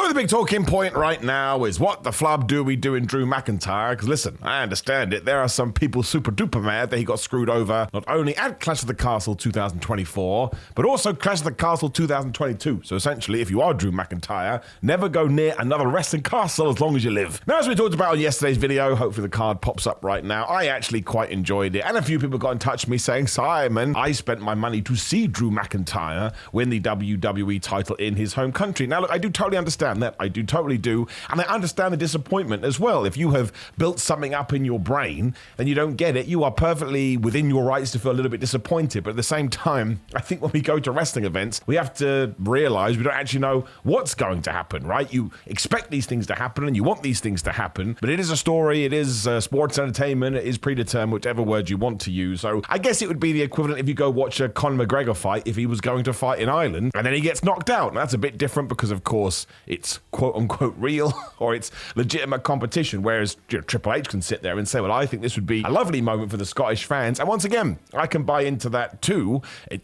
So the big talking point right now is what the flub do we do in Drew McIntyre? Because listen, I understand it. There are some people super duper mad that he got screwed over not only at Clash of the Castle 2024, but also Clash of the Castle 2022. So essentially, if you are Drew McIntyre, never go near another wrestling castle as long as you live. Now, as we talked about in yesterday's video, hopefully the card pops up right now, I actually quite enjoyed it. And a few people got in touch with me saying, Simon, I spent my money to see Drew McIntyre win the WWE title in his home country. Now, look, I do totally understand that. I do totally do. And I understand the disappointment as well. If you have built something up in your brain and you don't get it, you are perfectly within your rights to feel a little bit disappointed. But at the same time, I think when we go to wrestling events, we have to realize we don't actually know what's going to happen, right? You expect these things to happen and you want these things to happen, but it is a story, it is sports entertainment, it is predetermined, whichever word you want to use. So I guess it would be the equivalent if you go watch a Conor McGregor fight if he was going to fight in Ireland and then he gets knocked out. Now, that's a bit different because, of course, it's quote-unquote real or it's legitimate competition, whereas Triple H can sit there and say, well, I think this would be a lovely moment for the Scottish fans. And once again, I can buy into that too.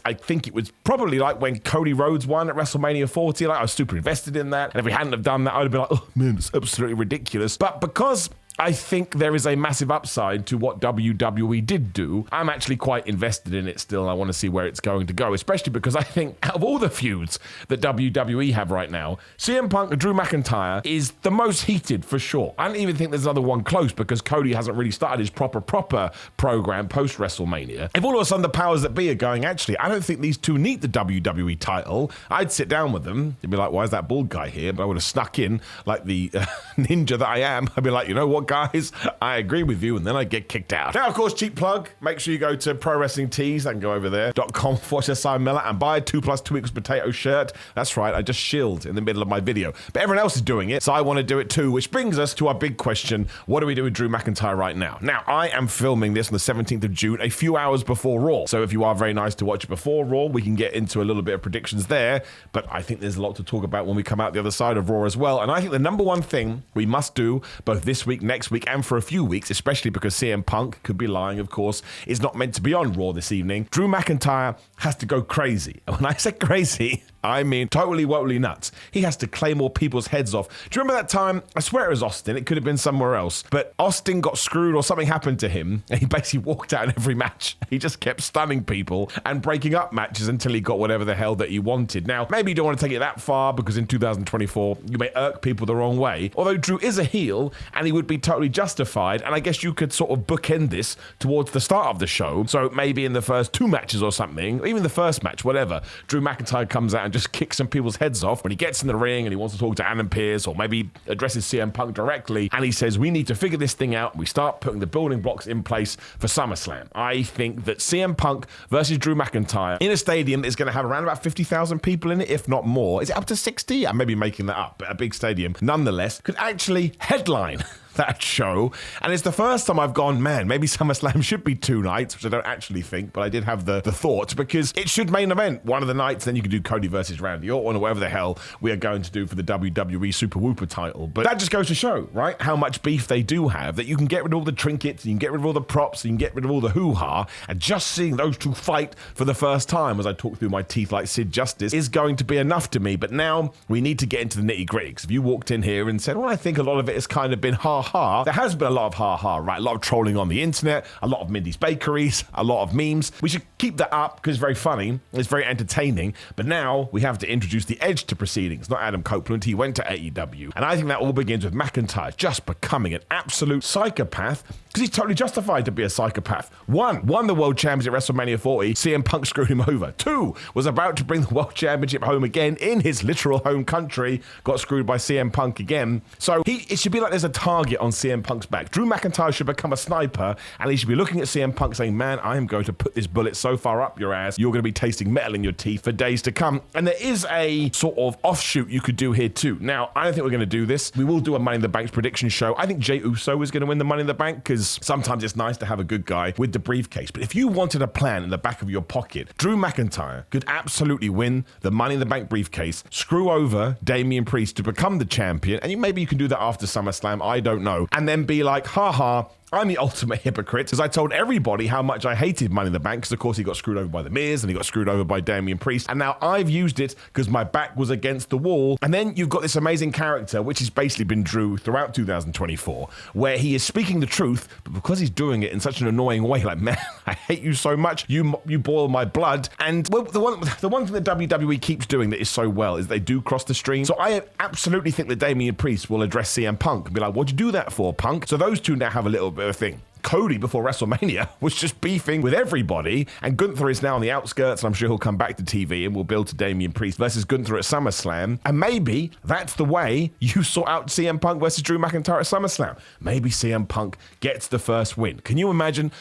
I think it was probably like when Cody Rhodes won at WrestleMania 40. Like, I was super invested in that. And if we hadn't have done that, I'd have been like, oh man, it's absolutely ridiculous. But because I think there is a massive upside to what WWE did do, I'm actually quite invested in it still. I want to see where it's going to go, especially because I think out of all the feuds that WWE have right now, CM Punk and Drew McIntyre is the most heated for sure. I don't even think there's another one close because Cody hasn't really started his proper program post-WrestleMania. If all of a sudden the powers that be are going, actually, I don't think these two need the WWE title, I'd sit down with them. They'd be like, why is that bald guy here? But I would have snuck in like the ninja that I am. I'd be like, you know what, guys, I agree with you, and then I get kicked out. Now, of course, cheap plug, make sure you go to Pro Wrestling Tees, I can go over there, .com/Simon Miller and buy a 2+2 potato shirt. That's right, I just shilled in the middle of my video. But everyone else is doing it, so I want to do it too, which brings us to our big question, what do we do with Drew McIntyre right now? Now, I am filming this on the 17th of June, a few hours before Raw. So if you are very nice to watch it before Raw, we can get into a little bit of predictions there, but I think there's a lot to talk about when we come out the other side of Raw as well. And I think the number one thing we must do, both this week, next week, and for a few weeks, especially because CM Punk, could be lying, of course, is not meant to be on Raw this evening. Drew McIntyre has to go crazy. And when I say crazy, I mean totally nuts. He has to claim all people's heads off. Do you remember that time? I swear it was Austin. It could have been somewhere else. But Austin got screwed or something happened to him. And he basically walked out in every match. He just kept stunning people and breaking up matches until he got whatever the hell that he wanted. Now, maybe you don't want to take it that far because in 2024, you may irk people the wrong way. Although Drew is a heel and he would be totally justified. And I guess you could sort of bookend this towards the start of the show. So maybe in the first two matches or something, even the first match, whatever, Drew McIntyre comes out and just kicks some people's heads off when he gets in the ring and he wants to talk to Adam Pearce or maybe addresses CM Punk directly and he says, we need to figure this thing out. We start putting the building blocks in place for SummerSlam. I think that CM Punk versus Drew McIntyre in a stadium is going to have around about 50,000 people in it, if not more. Is it up to 60? I may be making that up, but a big stadium, nonetheless, could actually headline that show. And it's the first time I've gone, man, maybe SummerSlam should be 2 nights, which I don't actually think, but I did have the thought because it should main event one of the nights. Then you can do Cody versus Randy Orton or whatever the hell we are going to do for the WWE Super Whooper title. But that just goes to show, right, how much beef they do have, that you can get rid of all the trinkets, you can get rid of all the props, you can get rid of all the hoo-ha, and just seeing those two fight for the first time as I talk through my teeth like Sid Justice is going to be enough to me. But now we need to get into the nitty-gritty. If you walked in here and said, well, I think a lot of it has kind of been ha-ha, there has been a lot of ha-ha, right? A lot of trolling on the internet, a lot of Mindy's Bakeries, a lot of memes. We should keep that up because it's very funny, it's very entertaining, but now we have to introduce the edge to proceedings, not Adam Copeland. He went to AEW, and I think that all begins with McIntyre just becoming an absolute psychopath because he's totally justified to be a psychopath. One, won the World Championship at WrestleMania 40, CM Punk screwed him over. 2, was about to bring the World Championship home again in his literal home country, got screwed by CM Punk again. So it should be like there's a target on CM Punk's back. Drew McIntyre should become a sniper, and he should be looking at CM Punk saying, man, I am going to put this bullet so far up your ass, you're going to be tasting metal in your teeth for days to come. And there is a sort of offshoot you could do here too. Now, I don't think we're going to do this. We will do a Money in the Bank prediction show. I think Jey Uso is going to win the Money in the Bank because sometimes it's nice to have a good guy with the briefcase. But if you wanted a plan in the back of your pocket, Drew McIntyre could absolutely win the Money in the Bank briefcase, screw over Damian Priest to become the champion, and maybe you can do that after SummerSlam, I don't know, and then be like, haha, I'm the ultimate hypocrite because I told everybody how much I hated Money in the Bank because, of course, he got screwed over by The Miz and he got screwed over by Damian Priest. And now I've used it because my back was against the wall. And then you've got this amazing character, which has basically been Drew throughout 2024, where he is speaking the truth, but because he's doing it in such an annoying way, like, man, I hate you so much. You boil my blood. And well, the one thing that WWE keeps doing that is so well is they do cross the stream. So I absolutely think that Damian Priest will address CM Punk and be like, what'd you do that for, Punk? So those two now have a little bit of a thing. Cody, before WrestleMania, was just beefing with everybody, and Gunther is now on the outskirts, and I'm sure he'll come back to TV and we'll build to Damian Priest versus Gunther at SummerSlam, and maybe that's the way you sort out CM Punk versus Drew McIntyre at SummerSlam. Maybe CM Punk gets the first win. Can you imagine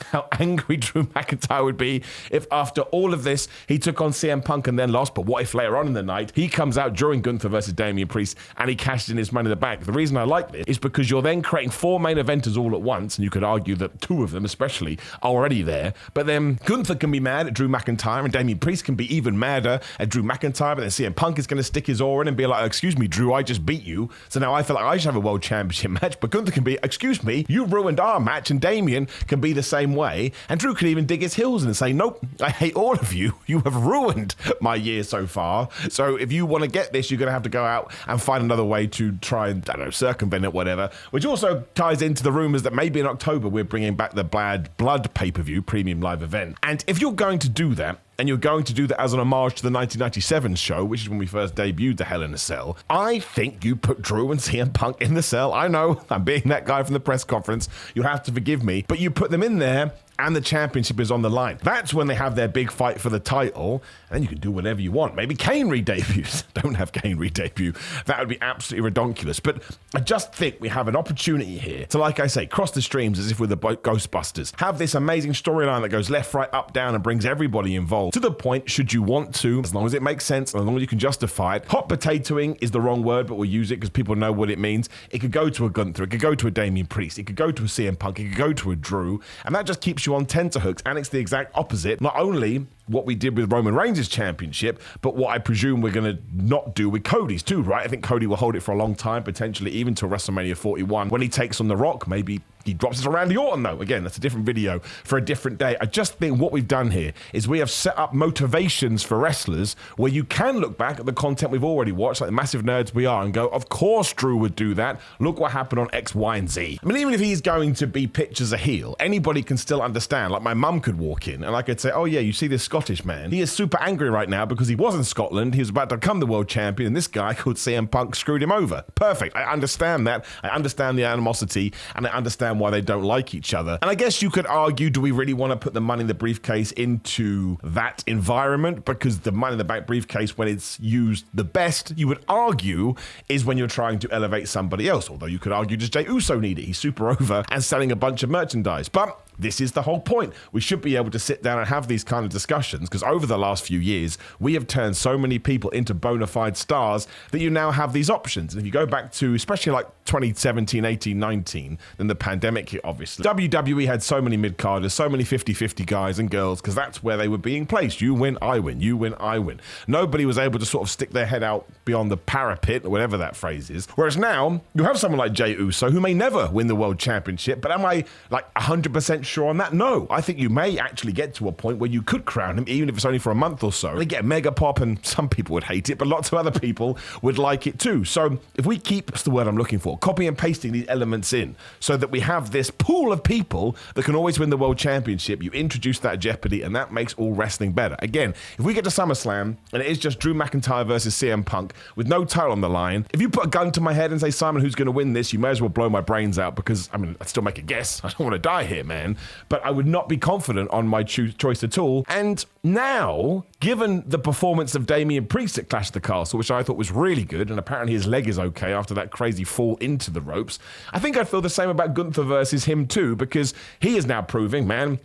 how angry Drew McIntyre would be if after all of this, he took on CM Punk and then lost, but what if later on in the night, he comes out during Gunther versus Damian Priest and he cashed in his Money in the Bank? The reason I like this is because you're then creating 4 main eventers all at once, and you could argue that 2 of them especially are already there, but then Gunther can be mad at Drew McIntyre and Damian Priest can be even madder at Drew McIntyre, but then CM Punk is going to stick his oar in and be like, excuse me, Drew, I just beat you, so now I feel like I should have a world championship match. But Gunther can be, excuse me, you ruined our match, and Damian can be the same way, and Drew could even dig his heels in and say, nope, I hate all of you, you have ruined my year so far, so if you want to get this, you're going to have to go out and find another way to try and, I don't know, circumvent it, whatever, which also ties into the rumors that maybe in October we're bringing back the Blood pay-per-view premium live event. And if you're going to do that, and you're going to do that as an homage to the 1997 show, which is when we first debuted the Hell in a Cell, I think you put Drew and CM Punk in the cell. I know, I'm being that guy from the press conference. You'll have to forgive me, but you put them in there and the championship is on the line. That's when they have their big fight for the title, and then you can do whatever you want. Maybe Kane re-debuts. Don't have Kane re-debut. That would be absolutely ridiculous. But I just think we have an opportunity here to, like I say, cross the streams as if we're the Ghostbusters. Have this amazing storyline that goes left, right, up, down, and brings everybody involved. To the point, should you want to, as long as it makes sense, and as long as you can justify it. Hot potatoing is the wrong word, but we'll use it because people know what it means. It could go to a Gunther, it could go to a Damian Priest, it could go to a CM Punk, it could go to a Drew, and that just keeps you on tenterhooks. And it's the exact opposite. Not only what we did with Roman Reigns' championship, but what I presume we're going to not do with Cody's too, right? I think Cody will hold it for a long time, potentially even till WrestleMania 41. When he takes on The Rock, maybe he drops it to Randy Orton, though. Again, that's a different video for a different day. I just think what we've done here is we have set up motivations for wrestlers where you can look back at the content we've already watched, like the massive nerds we are, and go, of course Drew would do that. Look what happened on X, Y, and Z. I mean, even if he's going to be pitched as a heel, anybody can still understand. Like my mum could walk in and I could say, oh yeah, you see this Scottish man? He is super angry right now because he was in Scotland. He was about to become the world champion and this guy called CM Punk screwed him over. Perfect. I understand that. I understand the animosity and I understand why they don't like each other. And I guess you could argue, do we really want to put the Money in the Briefcase into that environment? Because the Money in the Bank briefcase, when it's used the best, you would argue, is when you're trying to elevate somebody else. Although you could argue, does Jey Uso need it? He's super over and selling a bunch of merchandise. But this is the whole point. We should be able to sit down and have these kind of discussions because over the last few years, we have turned so many people into bona fide stars that you now have these options. And if you go back to, especially like 2017, 18, 19, then the pandemic hit, obviously. WWE had so many mid-carders, so many 50-50 guys and girls because that's where they were being placed. You win, I win. You win, I win. Nobody was able to sort of stick their head out beyond the parapet, or whatever that phrase is. Whereas now, you have someone like Jey Uso who may never win the world championship, but am I like 100% sure on that? No, I think you may actually get to a point where you could crown him, even if it's only for a month or so. They get mega pop, and some people would hate it, but lots of other people would like it too. So if we keep, what's the word I'm looking for, copy and pasting these elements in so that we have this pool of people that can always win the world championship, you introduce that jeopardy, and that makes all wrestling better. Again, if we get to SummerSlam and it is just Drew McIntyre versus CM Punk with no title on the line, if you put a gun to my head and say, Simon, who's going to win this, you may as well blow my brains out because, I mean, I'd still make a guess. I don't want to die here, man. But I would not be confident on my choice at all. And now, given the performance of Damian Priest at Clash of the Castle, which I thought was really good, and apparently his leg is okay after that crazy fall into the ropes, I think I'd feel the same about Gunther versus him too, because he is now proving, man,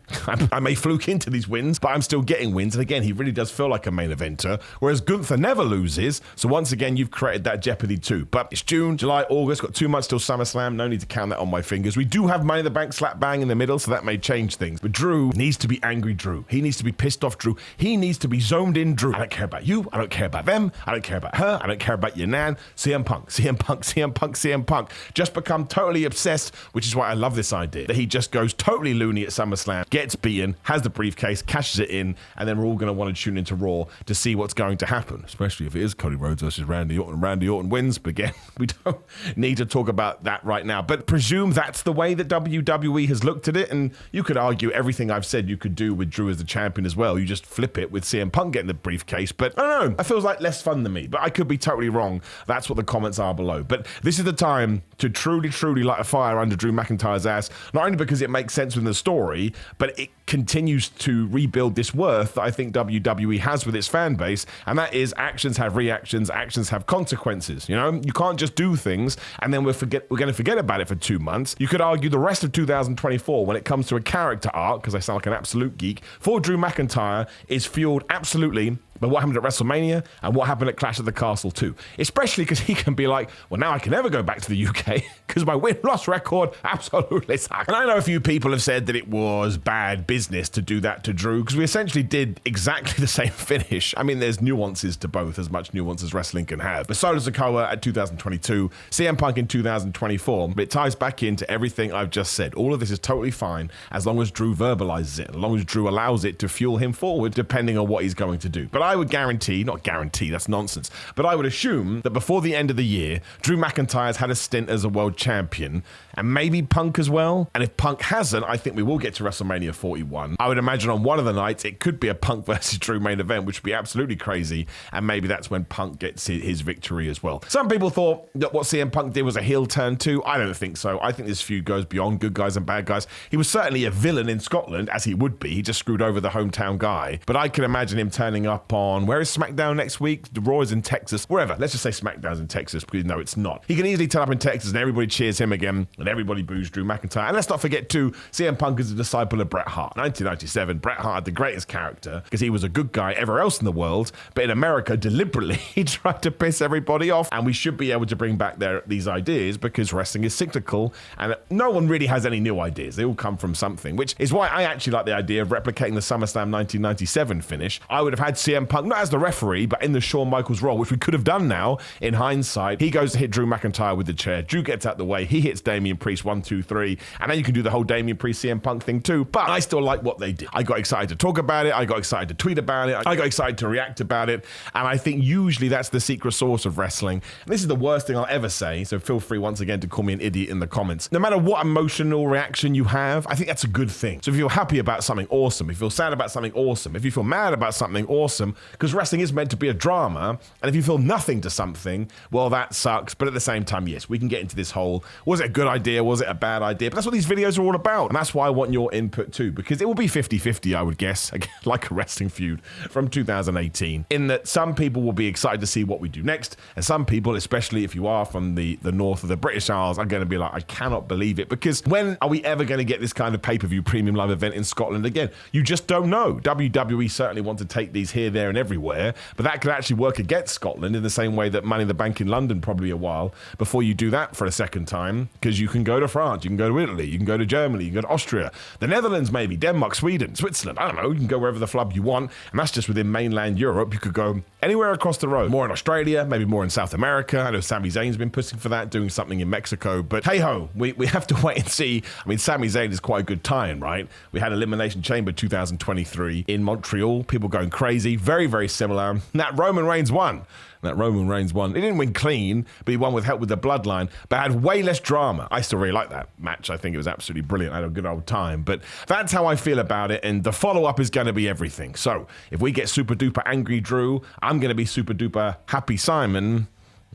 I may fluke into these wins, but I'm still getting wins. And again, he really does feel like a main eventer, whereas Gunther never loses. So once again, you've created that jeopardy too. But it's June, July, August, got 2 months till SummerSlam. No need to count that on my fingers. We do have Money in the Bank slap bang in the middle, so that that may change things. But Drew needs to be angry Drew. He needs to be pissed off Drew. He needs to be zoned in Drew. I don't care about you. I don't care about them. I don't care about her. I don't care about your nan. CM Punk, CM Punk, CM Punk, CM Punk. Just become totally obsessed, which is why I love this idea. That he just goes totally loony at SummerSlam, gets beaten, has the briefcase, cashes it in, and then we're all going to want to tune into Raw to see what's going to happen, especially if it is Cody Rhodes versus Randy Orton. Randy Orton wins, but again, we don't need to talk about that right now. But presume that's the way that WWE has looked at it, and you could argue everything I've said you could do with Drew as the champion as well. You just flip it with CM Punk getting the briefcase, but I don't know. That feels like less fun to me, but I could be totally wrong. That's what the comments are below. But this is the time to truly light a fire under Drew McIntyre's ass, not only because it makes sense within the story, but it continues to rebuild this worth that I think WWE has with its fan base, and that is actions have reactions, actions have consequences. You know, you can't just do things and then we're going to forget about it for 2 months. You could argue the rest of 2024 when it comes to a character arc, because I sound like an absolute geek, for Drew McIntyre is fueled absolutely by what happened at WrestleMania and what happened at Clash at the Castle too. Especially because he can be like, well, now I can never go back to the UK because my win-loss record absolutely sucks. And I know a few people have said that it was bad business to do that to Drew because we essentially did exactly the same finish. I mean, there's nuances to both, as much nuance as wrestling can have. But Solo Sikoa at 2022, CM Punk in 2024, but it ties back into everything I've just said. All of this is totally fine as long as Drew verbalizes it, as long as Drew allows it to fuel him forward, depending on what he's going to do. But I would guarantee, not guarantee, that's nonsense, but I would assume that before the end of the year, Drew McIntyre's had a stint as a world champion, and maybe Punk as well. And if Punk hasn't, I think we will get to WrestleMania 41. I would imagine on one of the nights, it could be a Punk versus Drew main event, which would be absolutely crazy, and maybe that's when Punk gets his victory as well. Some people thought that what CM Punk did was a heel turn too. I don't think so. I think this feud goes beyond good guys and bad guys. He was certainly a villain in Scotland, as he would be. He just screwed over the hometown guy. But I can imagine him turning up on, where is SmackDown next week? The Raw is in Texas. Wherever. Let's just say SmackDown's in Texas, because no, it's not. He can easily turn up in Texas and everybody cheers him again, and everybody boos Drew McIntyre. And let's not forget too, CM Punk is a disciple of Bret Hart. 1997, Bret Hart had the greatest character because he was a good guy everywhere else in the world, but in America, deliberately, he tried to piss everybody off. And we should be able to bring back these ideas because wrestling is cyclical and no one really has any new ideas. They all come from something, which is why I actually like the idea of replicating the SummerSlam 1997 finish. I would have had CM Punk, not as the referee, but in the Shawn Michaels role, which we could have done now in hindsight. He goes to hit Drew McIntyre with the chair. Drew gets out the way. He hits Damian Priest 1, 2, 3. And then you can do the whole Damian Priest CM Punk thing too. But I still like what they did. I got excited to talk about it. I got excited to tweet about it. I got excited to react about it. And I think usually that's the secret sauce of wrestling. And this is the worst thing I'll ever say. So feel free once again to call me an idiot in the comments. No matter what emotional reaction you have, I think that's a good thing. So if you're happy about something, awesome. If you feel sad about something, awesome. If you feel mad about something, awesome. Because wrestling is meant to be a drama. And if you feel nothing to something, well, that sucks. But at the same time, yes, we can get into this whole, was it a good idea? Was it a bad idea? But that's what these videos are all about. And that's why I want your input too, because it will be 50-50, I would guess, like a wrestling feud from 2018, in that some people will be excited to see what we do next. And some people, especially if you are from the north of the British Isles, are going to be like, I cannot believe it. Because when are we ever going to get this kind of pay-per-view premium live event in Scotland again? You just don't know. WWE certainly want to take these here, there, and everywhere, but that could actually work against Scotland in the same way that Money in the Bank in London probably a while before you do that for a second time, because you can go to France, you can go to Italy, you can go to Germany, you can go to Austria, the Netherlands maybe, Denmark, Sweden, Switzerland, I don't know, you can go wherever the flub you want, and that's just within mainland Europe. You could go anywhere across the road, more in Australia, maybe more in South America. I know Sami Zayn's been pushing for that, doing something in Mexico, but hey ho, we have to wait and see. I mean, Sami Zayn is quite a good tie-in, right? We had Elimination Chamber 2023 in Montreal, people going crazy, very, very similar. And that Roman Reigns won. He didn't win clean, but he won with help with the bloodline, but had way less drama. I still really like that match. I think it was absolutely brilliant. I had a good old time, but that's how I feel about it, and the follow-up is going to be everything. So if we get super duper angry Drew, I'm going to be super duper happy Simon.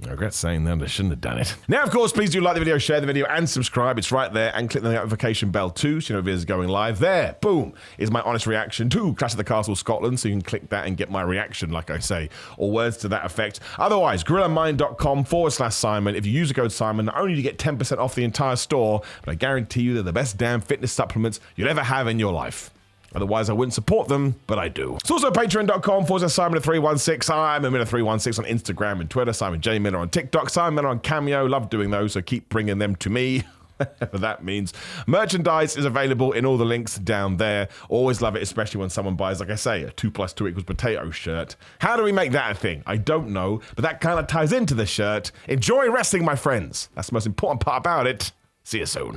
I regret saying that. I shouldn't have done it. Now, of course, please do like the video, share the video, and subscribe. It's right there. And click the notification bell too, so you know videos are going live. There, boom, is my honest reaction to Clash of the Castle Scotland. So you can click that and get my reaction, like I say, or words to that effect. Otherwise, GorillaMind.com/Simon. If you use the code Simon, not only do you get 10% off the entire store, but I guarantee you they're the best damn fitness supplements you'll ever have in your life. Otherwise, I wouldn't support them, but I do. It's also patreon.com/Simon316. I'm a Miller316 on Instagram and Twitter. Simon J. Miller on TikTok. Simon Miller on Cameo. Love doing those, so keep bringing them to me. Whatever that means. Merchandise is available in all the links down there. Always love it, especially when someone buys, like I say, a 2 + 2 = potato shirt. How do we make that a thing? I don't know, but that kind of ties into the shirt. Enjoy wrestling, my friends. That's the most important part about it. See you soon.